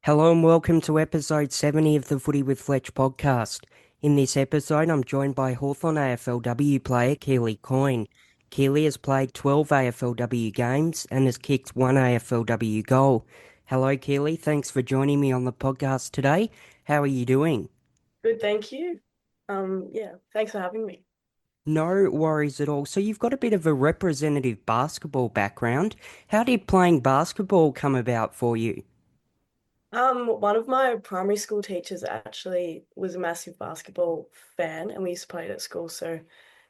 Hello and welcome to episode 70 of the Footy with Fletch podcast. In this episode, I'm joined by Hawthorn AFLW player Keely Coyne. Keely has played 12 AFLW games and has kicked one AFLW goal. Hello Keely, thanks for joining me on the podcast today. How are you doing? Good, thank you. Thanks for having me. No worries at all. So you've got a bit of a representative basketball background. How did playing basketball come about for you? One of my primary school teachers actually was a massive basketball fan, and we used to play it at school. So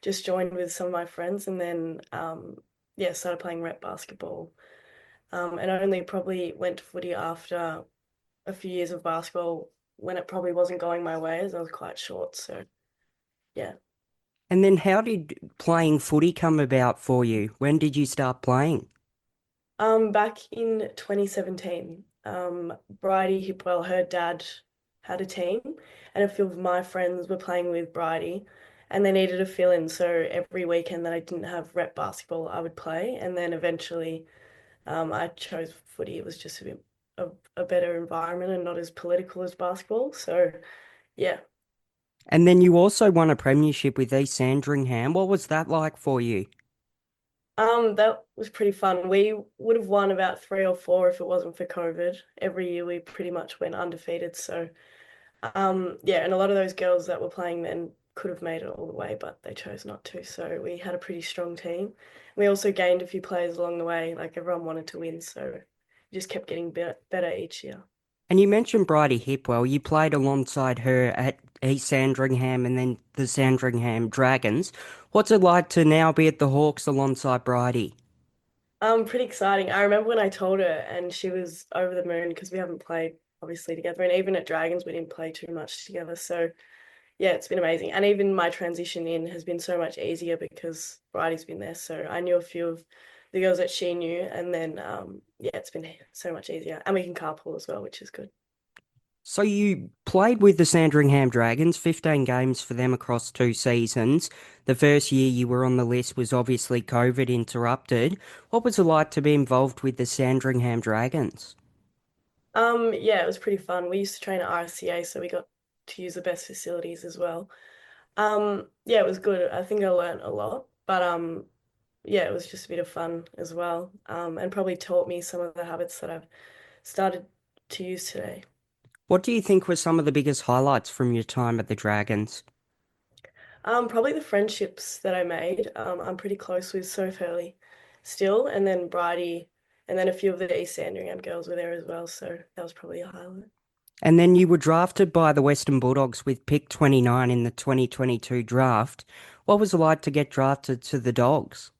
just joined with some of my friends, and then started playing rep basketball. And only probably went to footy after a few years of basketball when it probably wasn't going my way as I was quite short. So yeah. And then how did playing footy come about for you? When did you start playing? Back in 2017, Bridie Hipwell, her dad had a team, and a few of my friends were playing with Bridie, and they needed a fill-in. So every weekend that I didn't have rep basketball, I would play, and then eventually, I chose footy. It was just a bit of a better environment and not as political as basketball. So yeah. And then you also won a premiership with East Sandringham. What was that like for you? That was pretty fun. We would have won about three or four if it wasn't for COVID. Every year we pretty much went undefeated. So, yeah, and a lot of those girls that were playing then could have made it all the way, but they chose not to. So we had a pretty strong team. We also gained a few players along the way. Like everyone wanted to win, so we just kept getting better each year. And you mentioned Bridie Hipwell. You played alongside her at East Sandringham and then the Sandringham Dragons. What's it like to now be at the Hawks alongside Bridie? Pretty exciting. I remember when I told her and she was over the moon because we haven't played obviously together, and even at Dragons we didn't play too much together. So yeah, it's been amazing. And even my transition in has been so much easier because Bridie's been there. So I knew a few of the girls that she knew, and then yeah, it's been so much easier. And we can carpool as well, which is good. So you played with the Sandringham Dragons, 15 games for them across 2 seasons. The first year you were on the list was obviously COVID interrupted. What was it like to be involved with the Sandringham Dragons? Yeah, it was pretty fun. We used to train at RCA, so we got to use the best facilities as well. Yeah, it was good. I think I learned a lot, but yeah, it was just a bit of fun as well. And probably taught me some of the habits that I've started to use today. What do you think were some of the biggest highlights from your time at the Dragons? Probably the friendships that I made. I'm pretty close with Soph Hurley still, and then Bridie, and then a few of the East Sandringham girls were there as well. So that was probably a highlight. And then you were drafted by the Western Bulldogs with pick 29 in the 2022 draft. What was it like to get drafted to the Dogs?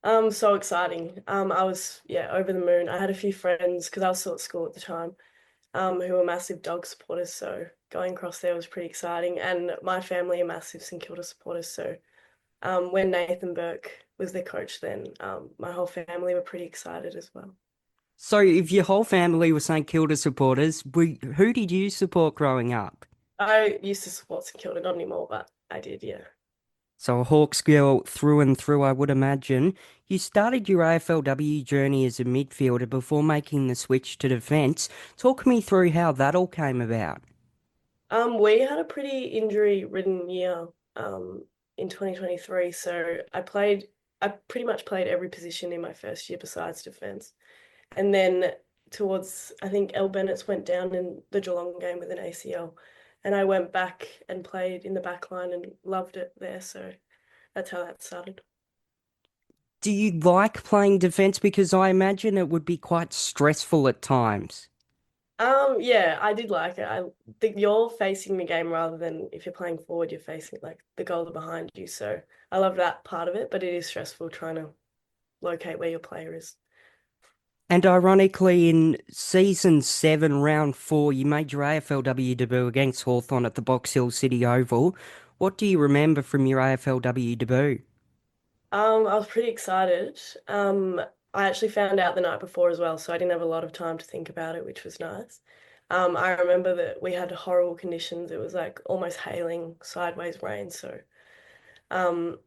So exciting. I was over the moon. I had a few friends because I was still at school at the time, who were massive dog supporters. So going across there was pretty exciting. And my family are massive St Kilda supporters. So when Nathan Burke was their coach, then my whole family were pretty excited as well. So if your whole family were St Kilda supporters, who did you support growing up? I used to support St Kilda, not anymore, but I did, yeah. So a Hawks girl through and through, I would imagine. You started your AFLW journey as a midfielder before making the switch to defence. Talk me through how that all came about. We had a pretty injury-ridden year in 2023, so I pretty much played every position in my first year besides defence. And then towards, I think El Bennett's went down in the Geelong game with an ACL, and I went back and played in the back line and loved it there. So that's how that started. Do you like playing defence? Because I imagine it would be quite stressful at times. Yeah, I did like it. I think you're facing the game rather than if you're playing forward, you're facing like the goalie behind you. So I love that part of it, but it is stressful trying to locate where your player is. And ironically, in season 7, round 4, you made your AFLW debut against Hawthorn at the Box Hill City Oval. What do you remember from your AFLW debut? I was pretty excited. I actually found out the night before as well, so I didn't have a lot of time to think about it, which was nice. I remember that we had horrible conditions. It was like almost hailing, sideways rain. So, um,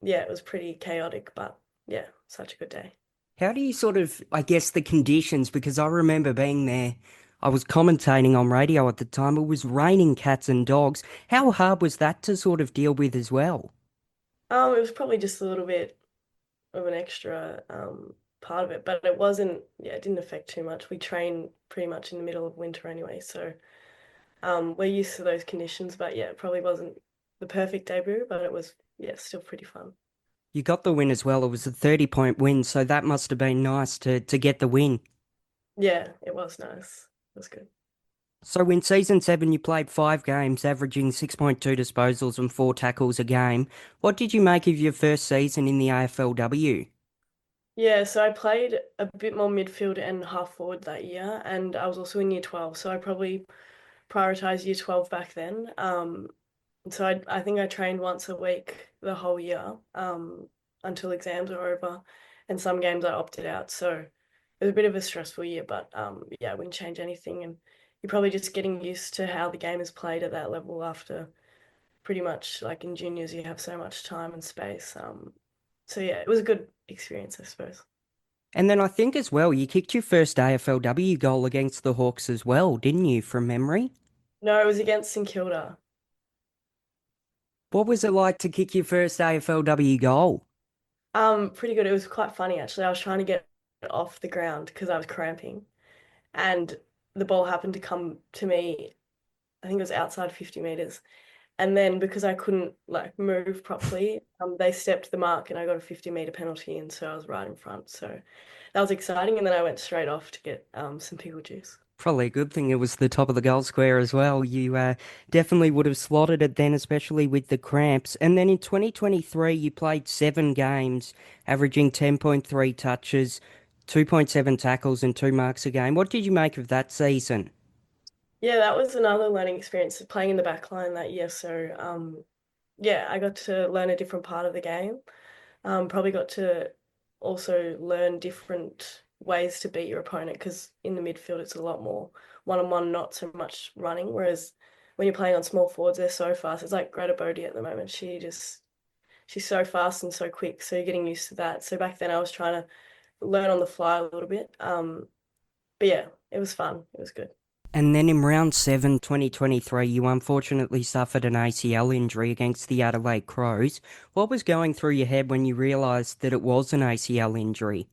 yeah, it was pretty chaotic, but yeah, such a good day. How do you sort of, I guess, the conditions? Because I remember being there. I was commentating on radio at the time. It was raining cats and dogs. How hard was that to sort of deal with as well? It was probably just a little bit of an extra part of it, but it wasn't, yeah, it didn't affect too much. We train pretty much in the middle of winter anyway, so we're used to those conditions, but yeah, it probably wasn't the perfect debut, but it was, yeah, still pretty fun. You got the win as well. It was a 30-point win, so that must have been nice to get the win. Yeah, it was nice. It was good. So in season 7, you played 5 games, averaging 6.2 disposals and 4 tackles a game. What did you make of your first season in the AFLW? Yeah, so I played a bit more midfield and half forward that year, and I was also in year 12, so I probably prioritized year 12 back then. So I think I trained once a week the whole year, until exams were over, and some games I opted out. So it was a bit of a stressful year, but yeah, I wouldn't change anything. And you're probably just getting used to how the game is played at that level after pretty much like in juniors you have so much time and space. So yeah, it was a good experience, I suppose. And then I think as well, you kicked your first AFLW goal against the Hawks as well, didn't you, from memory? No, it was against St Kilda. What was it like to kick your first AFLW goal? Pretty good. It was quite funny actually. I was trying to get it off the ground because I was cramping, and the ball happened to come to me. I think it was outside 50 meters. And then because I couldn't like move properly, they stepped the mark and I got a 50-meter penalty, and so I was right in front. So that was exciting. And then I went straight off to get some pickle juice. Probably a good thing it was the top of the goal square as well. You definitely would have slotted it then, especially with the cramps. And then in 2023, you played 7 games, averaging 10.3 touches, 2.7 tackles, and 2 marks a game. What did you make of that season? Yeah, that was another learning experience playing in the back line that year. So yeah, I got to learn a different part of the game. Probably got to also learn different ways to beat your opponent because in the midfield it's a lot more one-on-one, not so much running. Whereas when you're playing on small forwards, they're so fast. It's like Greta Bodie at the moment. She's so fast and so quick. So you're getting used to that. So back then I was trying to learn on the fly a little bit. But yeah, it was fun. It was good. And then in round 7, 2023, you unfortunately suffered an ACL injury against the Adelaide Crows. What was going through your head when you realised that it was an ACL injury?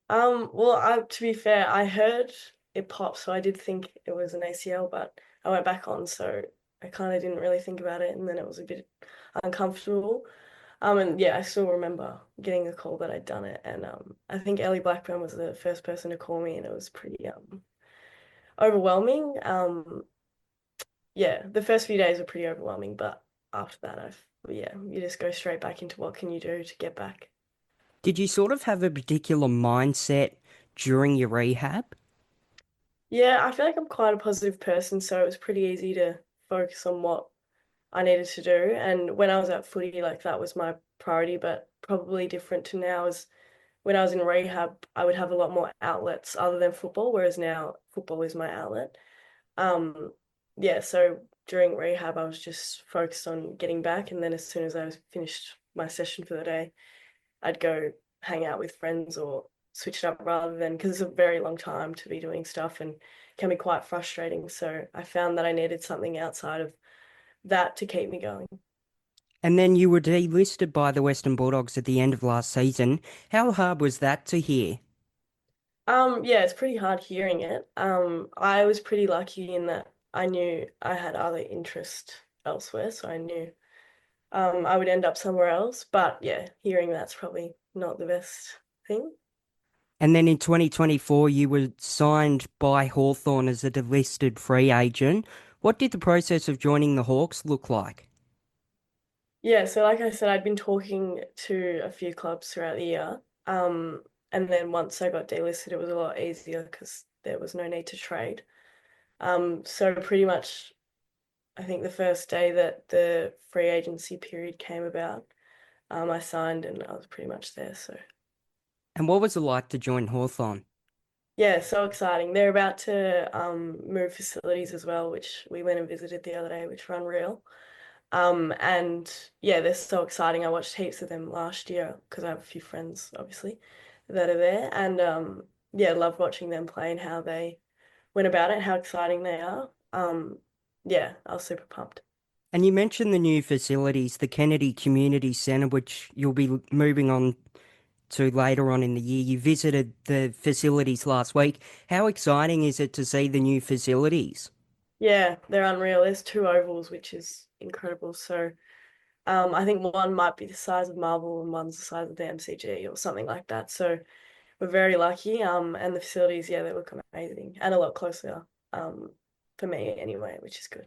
Well, to be fair, I heard it pop, so I did think it was an ACL, but I went back on, so I kind of didn't really think about it, and then it was a bit uncomfortable. And yeah, I still remember getting a call that I'd done it, and I think Ellie Blackburn was the first person to call me, and it was pretty overwhelming. Yeah, the first few days were pretty overwhelming, but after that, yeah, you just go straight back into what can you do to get back. Did you sort of have a particular mindset during your rehab? Yeah, I feel like I'm quite a positive person, so it was pretty easy to focus on what I needed to do. And when I was at footy, like that was my priority, but probably different to now is when I was in rehab, I would have a lot more outlets other than football, whereas now football is my outlet. Um, yeah, so during rehab, I was just focused on getting back, and then as soon as I was finished my session for the day, I'd go hang out with friends or switch it up rather than because it's a very long time to be doing stuff and can be quite frustrating. So I found that I needed something outside of that to keep me going. And then you were delisted by the Western Bulldogs at the end of last season. How hard was that to hear? Yeah, it's pretty hard hearing it. I was pretty lucky in that I knew I had other interest elsewhere, so I knew I would end up somewhere else. But yeah, hearing that's probably not the best thing. And then in 2024, you were signed by Hawthorn as a delisted free agent. What did the process of joining the Hawks look like? Yeah, so like I said, I'd been talking to a few clubs throughout the year. And then once I got delisted, it was a lot easier because there was no need to trade. So pretty much, I think the first day that the free agency period came about, I signed and I was pretty much there. So And what was it like to join Hawthorn? yeah, so exciting. They're about to move facilities as well, which we went and visited the other day, which were unreal. And yeah, they're so exciting. I watched heaps of them last year because I have a few friends, obviously, that are there. And yeah, love watching them play and how they went about it, how exciting they are. Yeah, I was super pumped. And you mentioned the new facilities, the Kennedy Community Centre, which you'll be moving on to later on in the year. You visited the facilities last week. How exciting is it to see the new facilities? Yeah, they're unreal. There's two ovals, which is incredible. So I think one might be the size of Marvel and one's the size of the MCG or something like that. So we're very lucky. And the facilities, yeah, they look amazing and a lot closer for me anyway, which is good.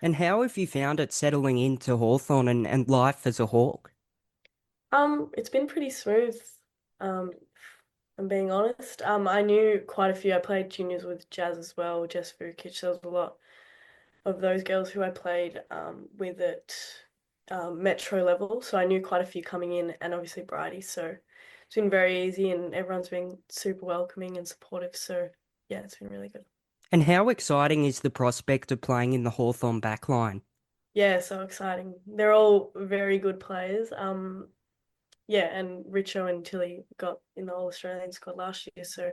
And how have you found it settling into Hawthorn and life as a Hawk? It's been pretty smooth, if I'm being honest. I knew quite a few. I played juniors with Jazz as well, Jess Vukic. There was a lot of those girls who I played with at metro level. So I knew quite a few coming in and obviously Bridie. So it's been very easy and everyone's been super welcoming and supportive. So yeah, it's been really good. And how exciting is the prospect of playing in the Hawthorn backline? Yeah, so exciting. They're all very good players. Yeah, and Richo and Tilly got in the All Australian squad last year. So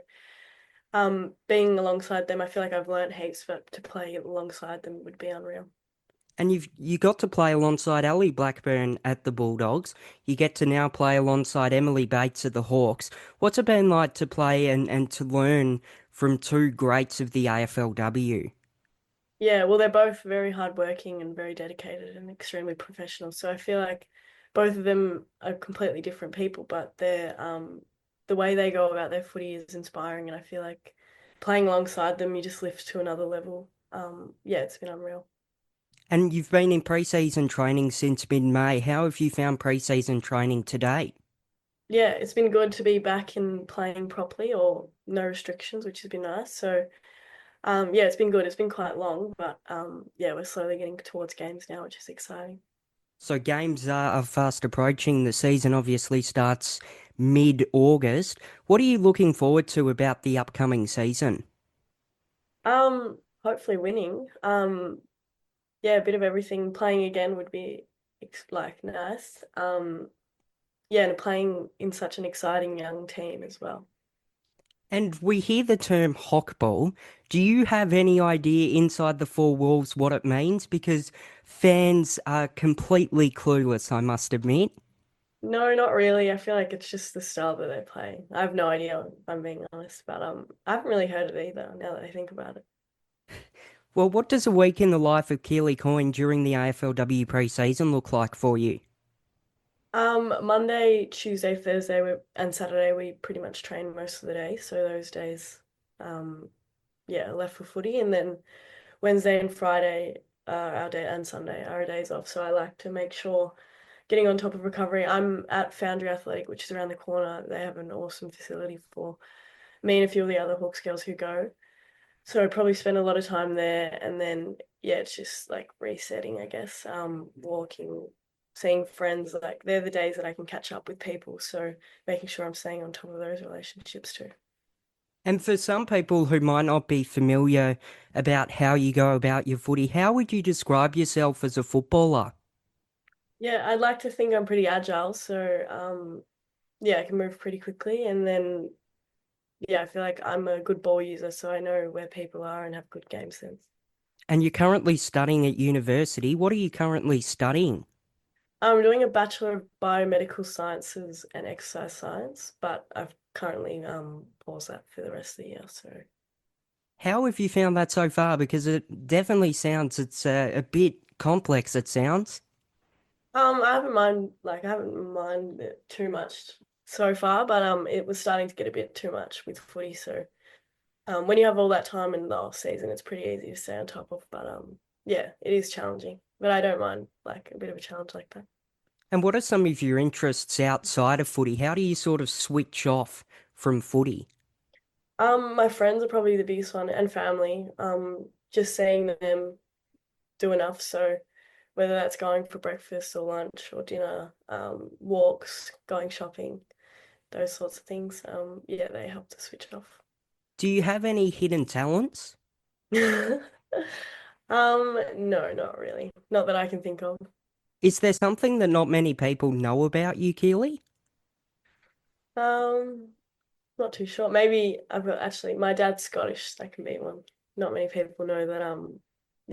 being alongside them, I feel like I've learnt heaps, but to play alongside them would be unreal. And you got to play alongside Ali Blackburn at the Bulldogs. You get to now play alongside Emily Bates at the Hawks. What's it been like to play and to learn from two greats of the AFLW? Yeah, well, they're both very hardworking and very dedicated and extremely professional. So I feel like both of them are completely different people, but the way they go about their footy is inspiring, and I feel like playing alongside them, you just lift to another level. Yeah, it's been unreal. And you've been in pre-season training since mid-May. How have you found pre-season training to date? Yeah, it's been good to be back and playing properly or no restrictions, which has been nice. So yeah, it's been good. It's been quite long, but yeah, we're slowly getting towards games now, which is exciting. So games are fast approaching. The season obviously starts mid-August. What are you looking forward to about the upcoming season? Hopefully winning. Yeah, a bit of everything. Playing again would be like nice. Yeah, and playing in such an exciting young team as well. And we hear the term hockball. Do you have any idea inside the four walls what it means? Because fans are completely clueless, I must admit. No, not really. I feel like it's just the style that they play. I have no idea if I'm being honest, but I haven't really heard it either now that I think about it. Well, what does a week in the life of Keely Coyne during the AFLW pre-season look like for you? Monday, Tuesday, Thursday, and Saturday we pretty much train most of the day. So those days, um, yeah, left for footy, and then Wednesday and Friday, our day and Sunday are our days off. So I like to make sure getting on top of recovery. I'm at Foundry Athletic, which is around the corner. They have an awesome facility for me and a few of the other Hawks girls who go. So I probably spend a lot of time there, and then yeah, it's just like resetting, I guess. Walking, seeing friends, like they're the days that I can catch up with people. So making sure I'm staying on top of those relationships too. And for some people who might not be familiar about how you go about your footy, how would you describe yourself as a footballer? Yeah, I'd like to think I'm pretty agile, so yeah, I can move pretty quickly, and then yeah, I feel like I'm a good ball user, so I know where people are and have good game sense. And you're currently studying at university. What are you currently studying? I'm doing a Bachelor of Biomedical Sciences and Exercise Science, but I've currently paused that for the rest of the year. So How have you found that so far? Because it definitely sounds it's a bit complex. It sounds. I haven't minded it too much so far, but it was starting to get a bit too much with footy. So when you have all that time in the off season, it's pretty easy to stay on top of. But yeah, it is challenging, but I don't mind like a bit of a challenge like that. And what are some of your interests outside of footy? How do you sort of switch off from footy? My friends are probably the biggest one, and family. Just seeing them do enough. So whether that's going for breakfast or lunch or dinner, walks, going shopping, those sorts of things. Yeah, they help to switch off. Do you have any hidden talents? No, not really. Not that I can think of. Is there something that not many people know about you, Keely? Um, Not too sure. Maybe I've got actually my dad's Scottish. That can be one. Not many people know that.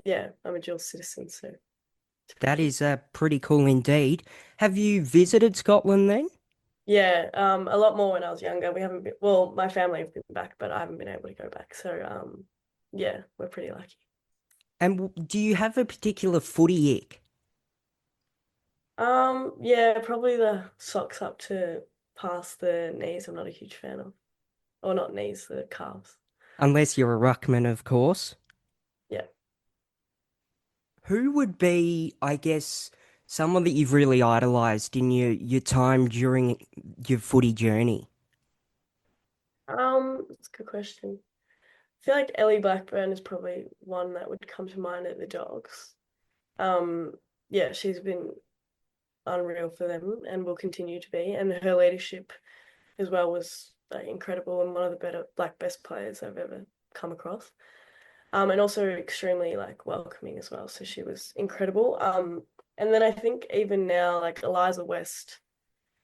Yeah, I'm a dual citizen, so it's pretty That cool. is pretty cool indeed. Have you visited Scotland then? Yeah, a lot more when I was younger. We haven't been, well, my family have been back, but I haven't been able to go back. So, yeah, we're pretty lucky. And do you have a particular footy ick? Yeah, probably the socks up to past the knees. I'm not a huge fan of, or not knees, the calves. Unless you're a ruckman, of course. Yeah. Who would be, I guess, someone that you've really idolised in your time during your footy journey? That's a good question. I feel like Ellie Blackburn is probably one that would come to mind at the Dogs. Um, yeah, she's been unreal for them and will continue to be, and her leadership as well was incredible and one of the better, like, best players I've ever come across. And also extremely like welcoming as well. So she was incredible. And then I think even now, like Eliza West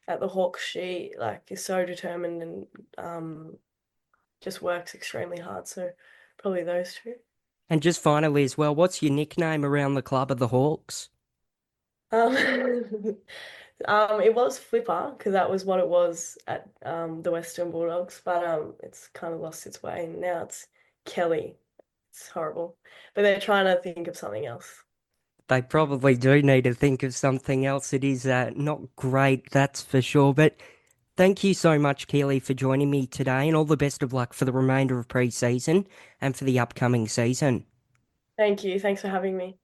at the Hawks, she like is so determined and just works extremely hard. So probably those two. And just finally as well, what's your nickname around the club of the Hawks? Um, it was Flipper because that was what it was at the Western Bulldogs, but it's kind of lost its way and now it's Kelly. It's horrible, but they're trying to think of something else. They probably do need to think of something else. It is not great, that's for sure. But thank you so much, Keely, for joining me today, and all the best of luck for the remainder of pre season and for the upcoming season. Thank you. Thanks for having me.